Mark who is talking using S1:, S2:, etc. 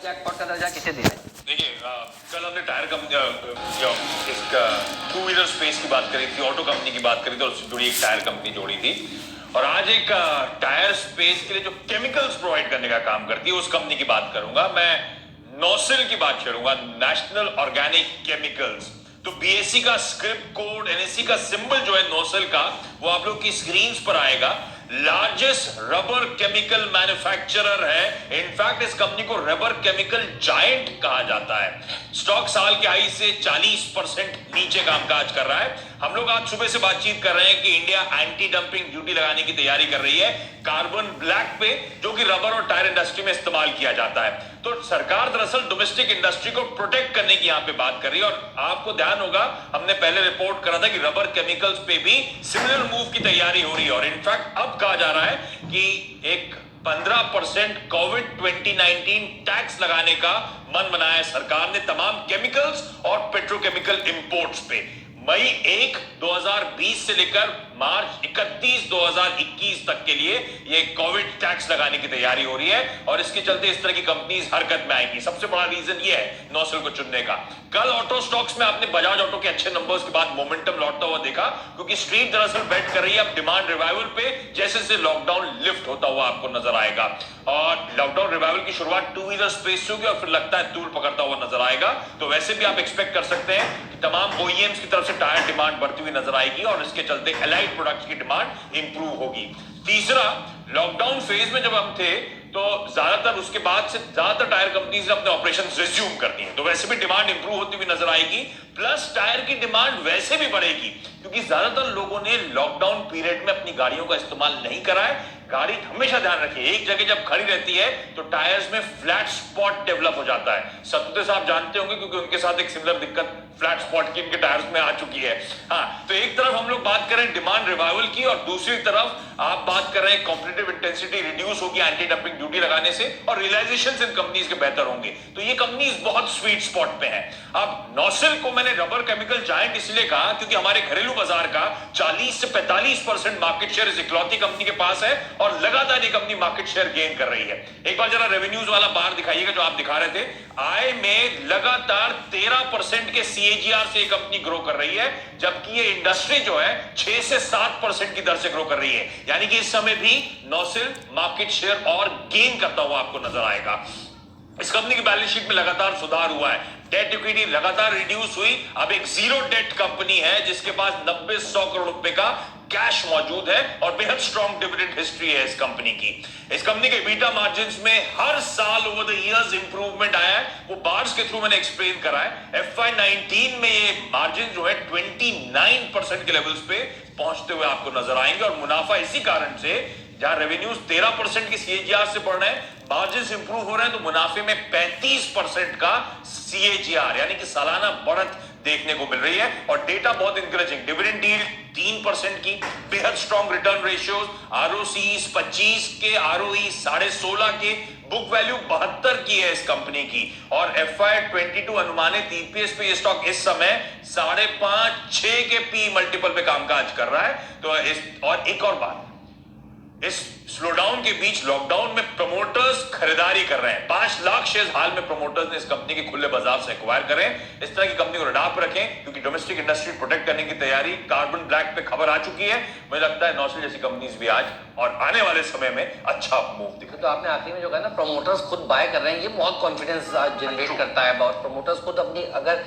S1: Jackpot का दर्जा किसे दिया है?
S2: देखिए, कल हमने टायर कंपनी इसका टू व्हीलर स्पेस की बात करी थी, ऑटो कंपनी की बात करी थी और उससे जुड़ी एक टायर कंपनी जोड़ी थी। और आज एक टायर स्पेस के लिए जो केमिकल्स प्रोवाइड करने का काम करती है उस कंपनी की बात करूंगा मैं। नोसिल की बात करूंगा, नेशनल ऑर्गेनिक केमिकल्स। तो बीएससी का स्क्रिप्ट कोड, एनएससी का सिंबल जो है नोसिल का, वो आप लोग की स्क्रीन पर आएगा। लार्जेस्ट रबर केमिकल मैन्युफैक्चरर है। इनफैक्ट इस कंपनी को रबर केमिकल जायंट कहा जाता है। स्टॉक साल के हाई से 40% नीचे कामकाज कर रहा है। हम लोग आज सुबह से बातचीत कर रहे हैं कि इंडिया एंटी डंपिंग ड्यूटी लगाने की तैयारी कर रही है कार्बन ब्लैक पे, जो कि रबर और टायर इंडस्ट्री में इस्तेमाल किया जाता है। तो सरकार दरअसल डोमेस्टिक इंडस्ट्री को प्रोटेक्ट करने की यहां पे बात कर रही है। और आपको ध्यान होगा, हमने पहले रिपोर्ट करा था कि रबर केमिकल्स पे भी सिमिलर मूव की तैयारी हो रही है। और इनफैक्ट अब कहा जा रहा है कि एक 15% कोविड 2019 टैक्स लगाने का मन बनाया है सरकार ने तमाम केमिकल्स और पेट्रोकेमिकल इंपोर्ट्स पे। मई 1, 2020 से लेकर मार्च 31, 2021 तक के लिए ये कोविड टैक्स लगाने की तैयारी हो रही है। और इसके चलते इस तरह की कंपनीज हरकत में आएंगी। सबसे बड़ा रीजन ये है नोसिल को चुनने का। कल ऑटो स्टॉक्स में आपने बजाज ऑटो के अच्छे नंबर्स के बाद मोमेंटम लौटता हुआ देखा, क्योंकि स्ट्रीट दरअसल बेट कर रही है अब डिमांड रिवाइवल पे। जैसे जैसे लॉकडाउन लिफ्ट होता हुआ आपको नजर आएगा। और लॉकडाउन रिवाइवल की शुरुआत टू व्हीलर स्पेस से होगी और फिर लगता है तूल पकड़ता हुआ नजर आएगा। तो वैसे भी आप एक्सपेक्ट कर सकते हैं कि तमाम ओईएम्स की तरफ से टायर डिमांड बढ़ती हुई नजर आएगी और इसके चलते एलाइड प्रोडक्ट्स की डिमांड इंप्रूव होगी। तीसरा, लॉकडाउन फेज में जब हम थे तो ज्यादातर उसके बाद से ज्यादातर टायर कंपनीज ने अपने ऑपरेशन रिज्यूम कर दिए, तो वैसे भी डिमांड इंप्रूव होती हुई नजर आएगी। प्लस टायर की डिमांड वैसे भी बढ़ेगी, क्योंकि ज्यादातर लोगों ने लॉकडाउन पीरियड में अपनी गाड़ियों का इस्तेमाल नहीं करा है। गाड़ी हमेशा ध्यान रखिए, एक जगह जब खड़ी रहती है तो टायर्स में फ्लैट स्पॉट डेवलप हो जाता है। सतुते साहब जानते होंगे, क्योंकि उनके साथ एक सिमिलर दिक्कत फ्लैट स्पॉट की इनके टायर्स में आ चुकी है। हाँ, तो एक तरफ हम लोग बात कर रहे हैं डिमांड रिवाइवल की, और दूसरी तरफ आप बात कर रहे हैं कॉम्पिटिटिव इंटेंसिटी रिड्यूस होगी एंटी डंपिंग ड्यूटी लगाने से, और रियलाइजेशन इन कंपनीज के बेहतर होंगे। तो ये कंपनीज बहुत स्वीट स्पॉट पे है। अब नोसिल को मैंने रबर केमिकल जायंट इसलिए कहा क्योंकि हमारे घरेलू बाजार का 40 से 45% मार्केट शेयर इस इकलौती कंपनी के पास है, और लगातार ये कंपनी मार्केट शेयर गेन कर रही है। एक बार जरा रेवेन्यूज वाला बार दिखाइएगा जो आप दिखा रहे थे। आय में लगातार 13% के सीएजीआर से ये कंपनी ग्रो कर रही है, जबकि ये इंडस्ट्री जो है 6 से 7% की दर से ग्रो कर रही है। यानी कि इस समय भी नोसिल मार्केट शेयर और गेन करता हुआ आपको नजर आएगा। इस कंपनी की बैलेंस शीट में लगातार सुधार हुआ है, डेट इक्विटी लगातार रिड्यूस हुई। अब एक जीरो डेट कंपनी है जिसके पास 90-100 करोड़ रुपए का कैश मौजूद है, और बेहद स्ट्रॉन्ग डिविडेंड हिस्ट्री है इस कंपनी की। इस कंपनी के बीटा मार्जिन्स में हर साल ओवर द इयर्स इंप्रूवमेंट आया है, वो बार्स के थ्रू मैंने एक्सप्लेन करा है। FY19 में ये मार्जिन जो है 29% के लेवल्स पे पहुंचते हुए आपको नजर आएंगे। और मुनाफा इसी कारण से, जहां रेवेन्यूज 13% की सीएजीआर से बढ़ रहे हैं, मार्जिन्स इंप्रूव हो रहे हैं, तो मुनाफे में 35% का सीएजीआर यानी कि सालाना बढ़त देखने को मिल रही है। और डेटा बहुत इंकरेजिंग, डिविडेंड यील्ड 3% की, बेहद स्ट्रॉन्ग रिटर्न रेशियोज, आरओसी 25 के, आरओई 16.5 के, बुक वैल्यू 72 की है इस कंपनी की। और FY22 अनुमानित ईपीएस पे ये स्टॉक इस समय 5.5-6 के पी मल्टीपल पे कामकाज कर रहा है। तो और एक और बात, इस स्लोडाउन के बीच लॉकडाउन में प्रमोटर्स खरीदारी कर रहे हैं। 5 लाख शेयर हाल में प्रमोटर्स ने इस कंपनी के खुले बाजार से एक्वायर करें। इस तरह की कंपनी को रडार पर रखें, क्योंकि डोमेस्टिक इंडस्ट्री प्रोटेक्ट करने की तैयारी कार्बन ब्लैक पे खबर आ चुकी है। मुझे लगता है नोसिल जैसी कंपनीज भी आज और आने वाले समय में अच्छा मूव दिखा।
S1: तो आपने आखिरी में जो कहा ना, प्रमोटर्स खुद बाय कर रहे हैं, ये बहुत कॉन्फिडेंस जनरेट करता है। बहुत प्रमोटर्स खुद अपनी अगर